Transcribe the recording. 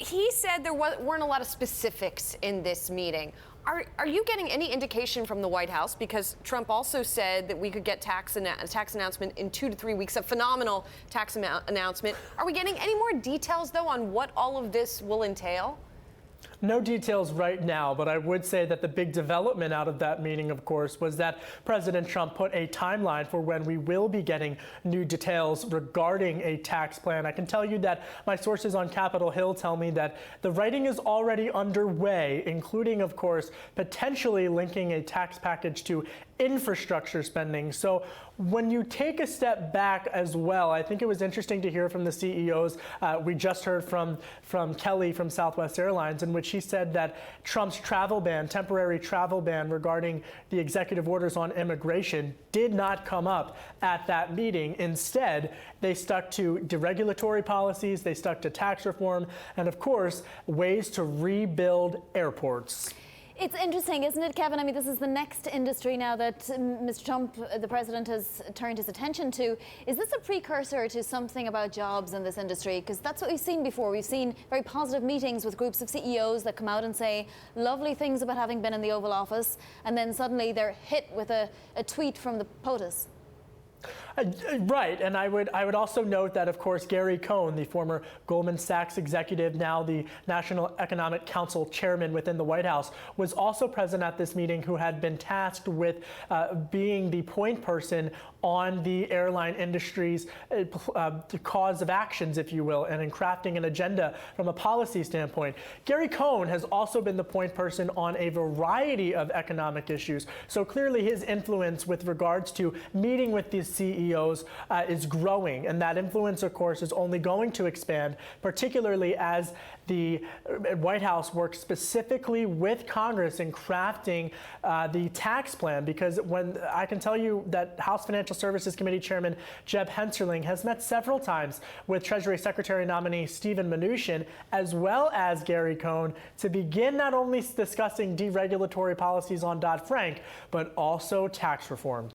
He said there weren't a lot of specifics in this meeting. Are you getting any indication from the White House? Because Trump also said that we could get a tax announcement in 2 to 3 weeks, a phenomenal tax announcement. Are we getting any more details, though, on what all of this will entail? No details right now, but I would say that the big development out of that meeting, of course, was that President Trump put a timeline for when we will be getting new details regarding a tax plan. I can tell you that my sources on Capitol Hill tell me that the writing is already underway, including, of course, potentially linking a tax package to infrastructure spending. So when you take a step back as well, I think it was interesting to hear from the CEOs. We just heard from Kelly from Southwest Airlines, in which he said that Trump's travel ban, temporary travel ban regarding the executive orders on immigration did not come up at that meeting. Instead, they stuck to deregulatory policies, they stuck to tax reform, and of course, ways to rebuild airports. It's interesting, isn't it, Kevin? I mean, this is the next industry now that Mr. Trump, the president, has turned his attention to. Is this a precursor to something about jobs in this industry? Because that's what we've seen before. We've seen very positive meetings with groups of CEOs that come out and say lovely things about having been in the Oval Office, and then suddenly they're hit with a tweet from the POTUS. Right, and I would also note that, of course, Gary Cohn, the former Goldman Sachs executive, now the National Economic Council chairman within the White House, was also present at this meeting, who had been tasked with being the point person on the airline industry's cause of actions, if you will, and in crafting an agenda from a policy standpoint. Gary Cohn has also been the point person on a variety of economic issues. So clearly his influence with regards to meeting with these CEOs is growing, and that influence, of course, is only going to expand, particularly as the White House works specifically with Congress in crafting the tax plan. Because when I can tell you that House Financial Services Committee Chairman Jeb Hensarling has met several times with Treasury Secretary nominee Steven Mnuchin, as well as Gary Cohn, to begin not only discussing deregulatory policies on Dodd-Frank, but also tax reform.